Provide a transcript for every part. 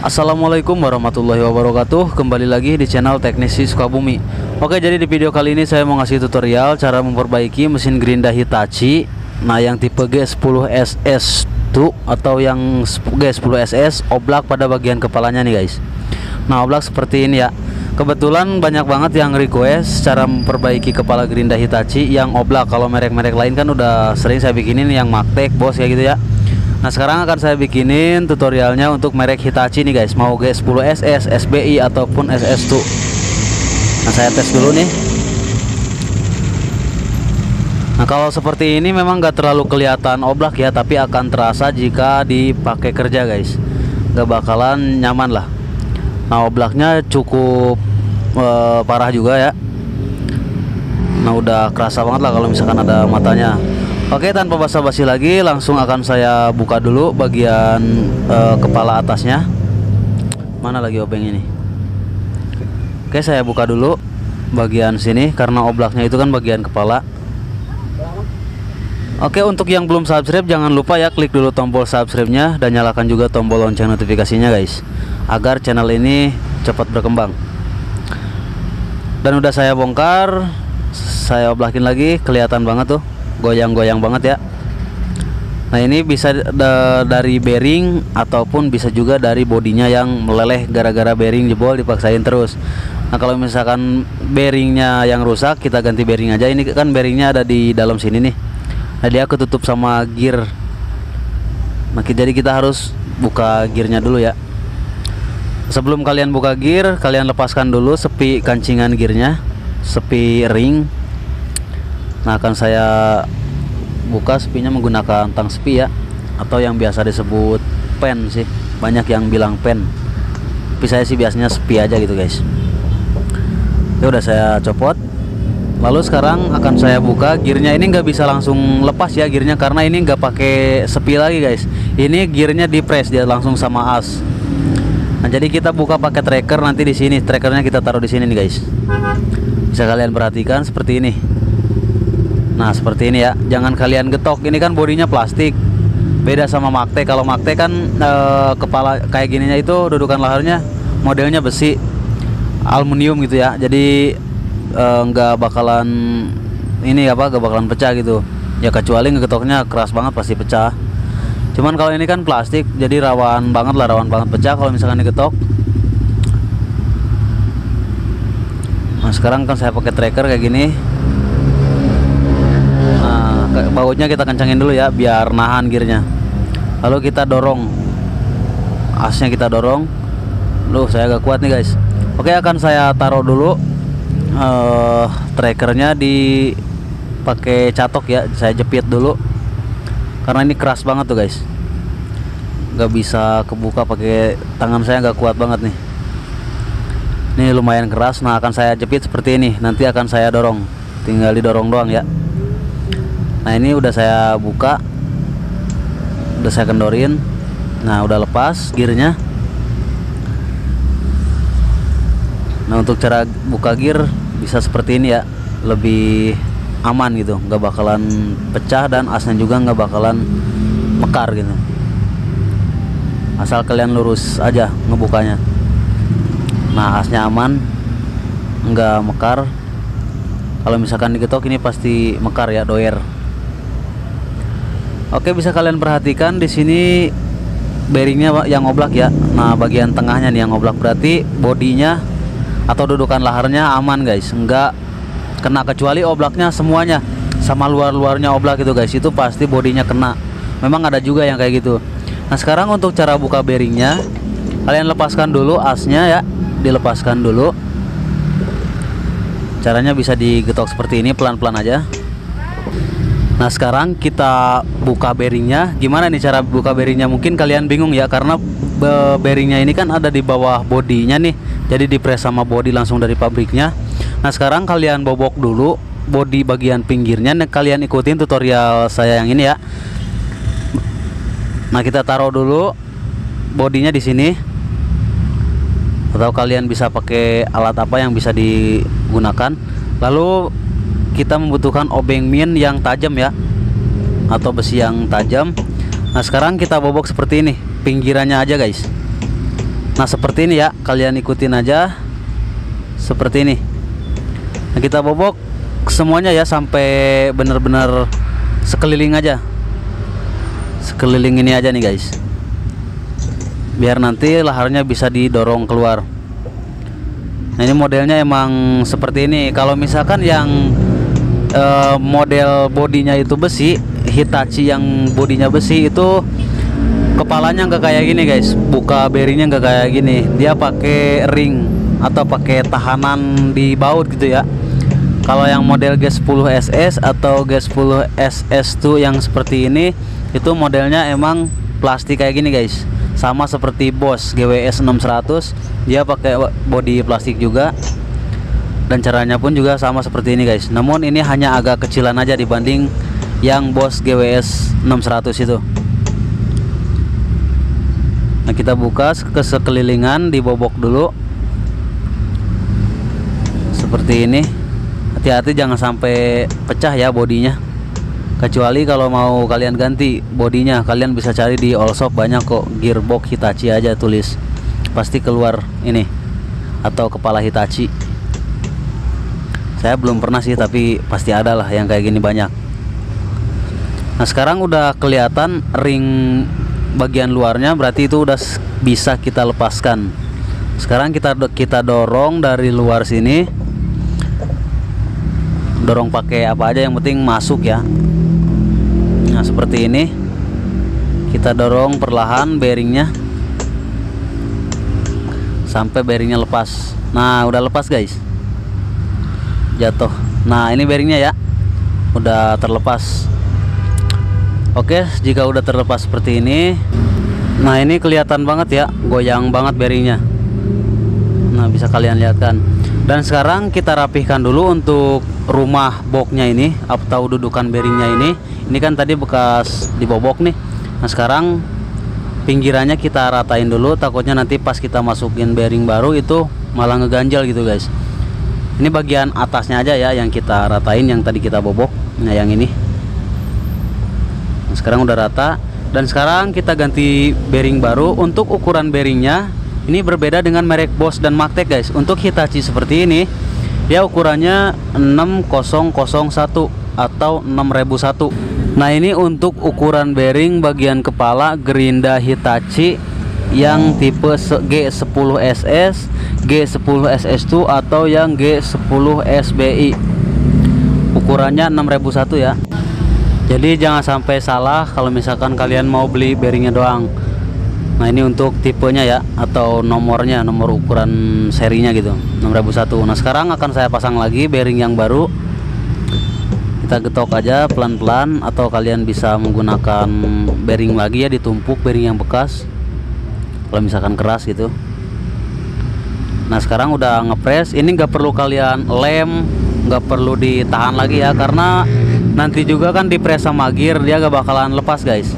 Assalamualaikum warahmatullahi wabarakatuh. Kembali lagi di channel Teknisi Sukabumi. Oke, jadi di video kali ini saya mau ngasih tutorial cara memperbaiki mesin gerinda Hitachi. Nah, yang tipe G10SS2 atau yang G10SS oblak pada bagian kepalanya nih guys. Nah, oblak seperti ini ya. Kebetulan banyak banget yang request cara memperbaiki kepala gerinda Hitachi yang oblak. Kalau merek-merek lain kan udah sering saya bikinin yang Magtek, Bos kayak gitu ya. Nah, sekarang akan saya bikinin tutorialnya untuk merek Hitachi nih guys, mau G10SS, SBI ataupun SS2. Nah, saya tes dulu nih. Nah, kalau seperti ini memang gak terlalu kelihatan oblak ya, tapi akan terasa jika dipakai kerja guys. Gak bakalan nyaman lah. Nah, oblaknya cukup parah juga ya. Nah, udah kerasa banget lah kalau misalkan ada matanya. Oke, tanpa basa-basi lagi langsung akan saya buka dulu bagian kepala atasnya. Mana lagi obeng ini? Oke, saya buka dulu bagian sini karena oblaknya itu kan bagian kepala. Oke, untuk yang belum subscribe jangan lupa ya klik dulu tombol subscribe-nya dan nyalakan juga tombol lonceng notifikasinya guys, agar channel ini cepat berkembang. Dan udah saya bongkar, saya oblakin lagi, kelihatan banget tuh goyang-goyang banget ya. Nah, ini bisa dari bearing ataupun bisa juga dari bodinya yang meleleh gara-gara bearing jebol dipaksain terus. Nah, kalau misalkan bearingnya yang rusak, kita ganti bearing aja. Ini kan bearingnya ada di dalam sini nih. Nah, dia ketutup sama gear. Nah, jadi kita harus buka gearnya dulu ya. Sebelum kalian buka gear, kalian lepaskan dulu sepi kancingan gearnya, sepi ring. Nah, akan saya buka sepinya menggunakan tang sepi ya, atau yang biasa disebut pen sih. Banyak yang bilang pen, tapi saya sih biasanya sepi aja gitu guys. Ya udah, saya copot. Lalu sekarang akan saya buka gearnya. Ini nggak bisa langsung lepas ya gearnya, karena ini nggak pakai sepi lagi guys. Ini gearnya di press, dia langsung sama as. Nah, jadi kita buka pakai tracker. Nanti di sini trackernya kita taruh di sini nih guys. Bisa kalian perhatikan seperti ini. Nah, seperti ini ya. Jangan kalian getok. Ini kan bodinya plastik. Beda sama Magtek. Kalau Magtek kan kepala kayak gininya itu dudukan lehernya modelnya besi, aluminium gitu ya. Jadi nggak bakalan nggak bakalan pecah gitu. Ya kecuali ngegetoknya keras banget pasti pecah. Cuman kalau ini kan plastik, jadi rawan banget pecah kalau misalkan digetok. Nah, sekarang kan saya pakai tracker kayak gini. Bautnya kita kencangin dulu ya biar nahan gearnya. Lalu kita dorong asnya, kita dorong. Loh, saya agak kuat nih guys. Oke, akan saya taruh dulu trackernya di pakai catok ya. Saya jepit dulu karena ini keras banget tuh guys, nggak bisa kebuka pakai tangan, saya nggak kuat banget nih. Ini lumayan keras. Nah, akan saya jepit seperti ini. Nanti akan saya dorong, tinggal didorong doang ya. Nah, ini udah saya buka, udah saya kendorin. Nah, udah lepas gearnya. Nah, untuk cara buka gear bisa seperti ini ya, lebih aman gitu, nggak bakalan pecah dan asnya juga nggak bakalan mekar gitu. Asal kalian lurus aja ngebukanya. Nah, asnya aman, nggak mekar. Kalau misalkan digetok ini pasti mekar ya, doer. Oke, bisa kalian perhatikan di sini bearingnya yang oblak ya. Nah, bagian tengahnya nih yang oblak, berarti bodinya atau dudukan laharnya aman guys, enggak kena, kecuali oblaknya semuanya sama luar-luarnya oblak gitu guys, itu pasti bodinya kena. Memang ada juga yang kayak gitu. Nah, sekarang untuk cara buka bearingnya, kalian lepaskan dulu asnya ya, dilepaskan dulu. Caranya bisa digetok seperti ini, pelan-pelan aja. Nah, sekarang kita buka bearingnya. Gimana nih cara buka bearingnya? Mungkin kalian bingung ya, karena bearingnya ini kan ada di bawah bodinya nih, jadi dipres sama body langsung dari pabriknya. Nah, sekarang kalian bobok dulu body bagian pinggirnya. Nah, kalian ikutin tutorial saya yang ini ya. Nah, kita taruh dulu bodinya di sini, atau kalian bisa pakai alat apa yang bisa digunakan. Lalu kita membutuhkan obeng min yang tajam ya, atau besi yang tajam. Nah, sekarang kita bobok seperti ini, pinggirannya aja guys. Nah seperti ini ya, kalian ikutin aja seperti ini. Nah, kita bobok semuanya ya sampai benar-benar sekeliling aja, sekeliling ini aja nih guys, biar nanti laharnya bisa didorong keluar. Nah ini modelnya emang seperti ini. Kalau misalkan yang model bodinya itu besi, Hitachi yang bodinya besi itu kepalanya nggak kayak gini guys, buka bearingnya nggak kayak gini, dia pakai ring atau pakai tahanan di baut gitu ya. Kalau yang model G10 SS atau G10 SS tuh yang seperti ini, itu modelnya emang plastik kayak gini guys, sama seperti Bosch GWS 600, dia pakai bodi plastik juga, dan caranya pun juga sama seperti ini guys. Namun ini hanya agak kecilan aja dibanding yang Bosch GWS 600 itu. Nah kita buka ke sekelilingan, dibobok dulu seperti ini. Hati-hati jangan sampai pecah ya bodinya. Kecuali kalau mau kalian ganti bodinya, kalian bisa cari di all shop, banyak kok, gearbox Hitachi aja tulis, pasti keluar ini, atau kepala Hitachi. Saya belum pernah sih, tapi pasti ada lah yang kayak gini banyak. Nah sekarang udah kelihatan ring bagian luarnya, berarti itu udah bisa kita lepaskan. Sekarang kita dorong dari luar sini, dorong pakai apa aja yang penting masuk ya. Nah seperti ini, kita dorong perlahan bearingnya sampai bearingnya lepas. Nah udah lepas guys, jatuh. Nah ini bearingnya ya, udah terlepas. Oke, jika udah terlepas seperti ini, nah ini kelihatan banget ya, goyang banget bearingnya. Nah bisa kalian lihat kan. Dan sekarang kita rapihkan dulu untuk rumah boxnya ini atau dudukan bearingnya ini. Ini kan tadi bekas dibobok nih. Nah sekarang pinggirannya kita ratain dulu, takutnya nanti pas kita masukin bearing baru itu malah ngeganjal gitu guys. Ini bagian atasnya aja ya yang kita ratain, yang tadi kita bobok. Nah yang ini. Nah, sekarang udah rata. Dan sekarang kita ganti bearing baru. Untuk ukuran bearingnya ini berbeda dengan merek Bosch dan Magtech guys. Untuk Hitachi seperti ini, dia ukurannya 6001 atau 6001. Nah ini untuk ukuran bearing bagian kepala gerinda Hitachi yang tipe G10SS, G10SS2 atau yang G10SBI. Ukurannya 6001 ya. Jadi jangan sampai salah kalau misalkan kalian mau beli bearingnya doang. Nah ini untuk tipenya ya, atau nomornya, nomor ukuran serinya gitu, 6001. Nah sekarang akan saya pasang lagi bearing yang baru. Kita getok aja pelan-pelan, atau kalian bisa menggunakan bearing lagi ya, ditumpuk bearing yang bekas kalau misalkan keras gitu. Nah sekarang udah ngepres. Ini nggak perlu kalian lem, nggak perlu ditahan lagi ya, karena nanti juga kan dipres sama gear, dia nggak bakalan lepas guys,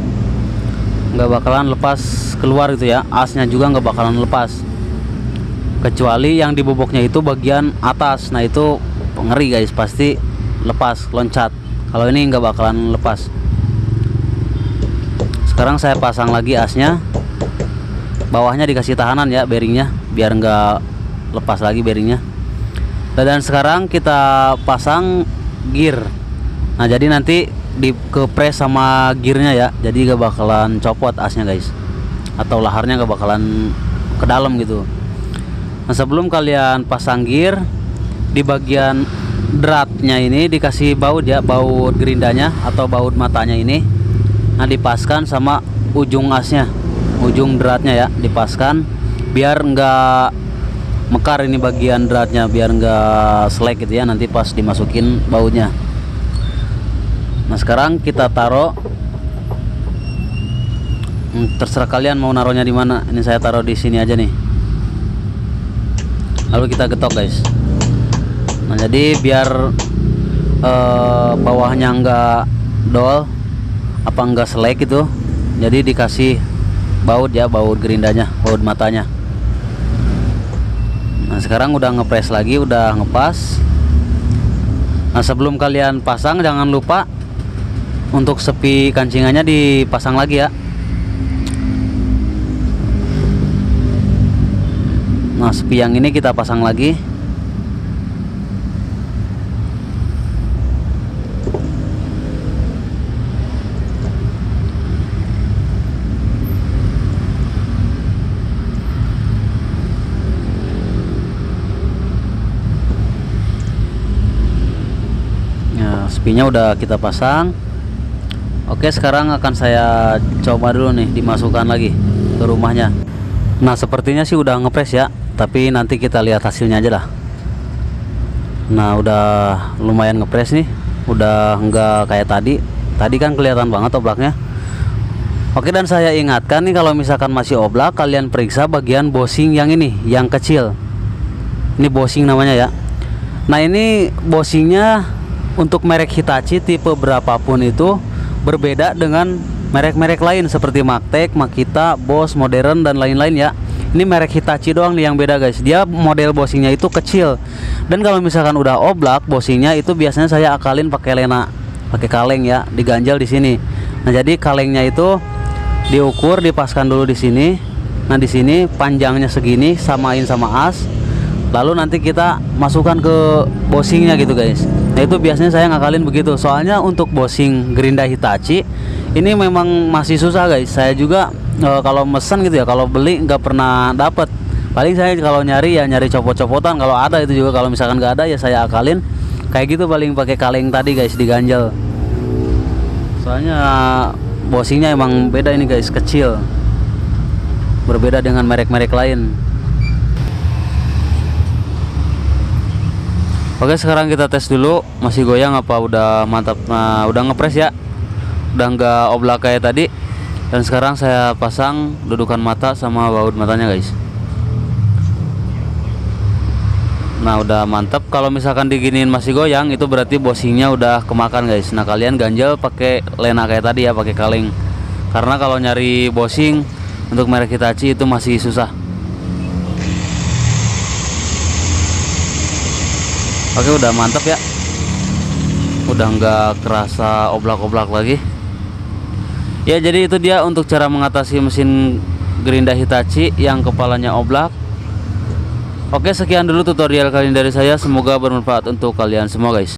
nggak bakalan lepas keluar gitu ya. Asnya juga nggak bakalan lepas, kecuali yang diboboknya itu bagian atas. Nah itu ngeri guys, pasti lepas loncat. Kalau ini nggak bakalan lepas. Sekarang saya pasang lagi asnya, bawahnya dikasih tahanan ya bearingnya, biar nggak lepas lagi bearingnya. Dan sekarang kita pasang gear. Nah jadi nanti dikepres sama gearnya ya, jadi gak bakalan copot asnya guys, atau laharnya gak bakalan ke dalam gitu. Nah sebelum kalian pasang gear, di bagian dratnya ini dikasih baut ya, baut gerindanya atau baut matanya ini. Nah dipaskan sama ujung asnya, ujung dratnya ya, dipaskan biar nggak mekar ini bagian dratnya, biar nggak selek gitu ya nanti pas dimasukin bautnya. Nah sekarang kita taruh, terserah kalian mau naruhnya di mana. Ini saya taruh di sini aja nih. Lalu kita getok guys. Nah jadi biar bawahnya nggak dol, apa nggak selek gitu, jadi dikasih baut ya, baut gerindanya, baut matanya. Nah sekarang udah ngepres lagi, udah ngepas. Nah sebelum kalian pasang jangan lupa untuk sepi kancingannya dipasang lagi ya. Nah, spiang ini kita pasang lagi. Nah, spinya udah kita pasang. Oke, sekarang akan saya coba dulu nih dimasukkan lagi ke rumahnya. Nah, sepertinya sih udah ngepres ya, tapi nanti kita lihat hasilnya aja lah. Nah, udah lumayan ngepres nih, udah enggak kayak tadi. Tadi kan kelihatan banget oblaknya. Oke, dan saya ingatkan nih, kalau misalkan masih oblak, kalian periksa bagian bosing yang ini, yang kecil. Ini bosing namanya ya. Nah, ini bosingnya untuk merek Hitachi tipe berapapun itu berbeda dengan merek-merek lain seperti Maktek, Makita, Bosch, Modern dan lain-lain ya. Ini merek Hitachi doang nih yang beda guys. Dia model bosingnya itu kecil. Dan kalau misalkan udah oblak bosingnya itu biasanya saya akalin pakai lena, pakai kaleng ya, diganjal di sini. Nah, jadi kalengnya itu diukur, dipaskan dulu di sini. Nah, di sini panjangnya segini, samain sama as. Lalu nanti kita masukkan ke bosingnya gitu guys. Nah, itu biasanya saya ngakalin begitu. Soalnya untuk bosing gerinda Hitachi ini memang masih susah guys. Saya juga kalau mesen gitu ya, kalau beli nggak pernah dapet. Paling saya kalau nyari ya nyari copot-copotan, kalau ada itu juga. Kalau misalkan nggak ada ya saya akalin kayak gitu, paling pakai kaleng tadi guys, diganjel. Soalnya bosingnya emang beda ini guys, kecil, berbeda dengan merek-merek lain. Oke, sekarang kita tes dulu masih goyang apa udah mantap. Nah, udah ngepres ya, udah nggak oblak kayak tadi. Dan sekarang saya pasang dudukan mata sama baut matanya guys. Nah, udah mantap. Kalau misalkan diginiin masih goyang, itu berarti bosingnya udah kemakan guys. Nah, kalian ganjel pakai lena kayak tadi ya, pakai kaleng. Karena kalau nyari bosing untuk merek Hitachi itu masih susah. Oke, udah mantap ya, udah nggak kerasa oblak-oblak lagi ya. Jadi itu dia untuk cara mengatasi mesin gerinda Hitachi yang kepalanya oblak. Oke, sekian dulu tutorial kali ini dari saya, semoga bermanfaat untuk kalian semua guys.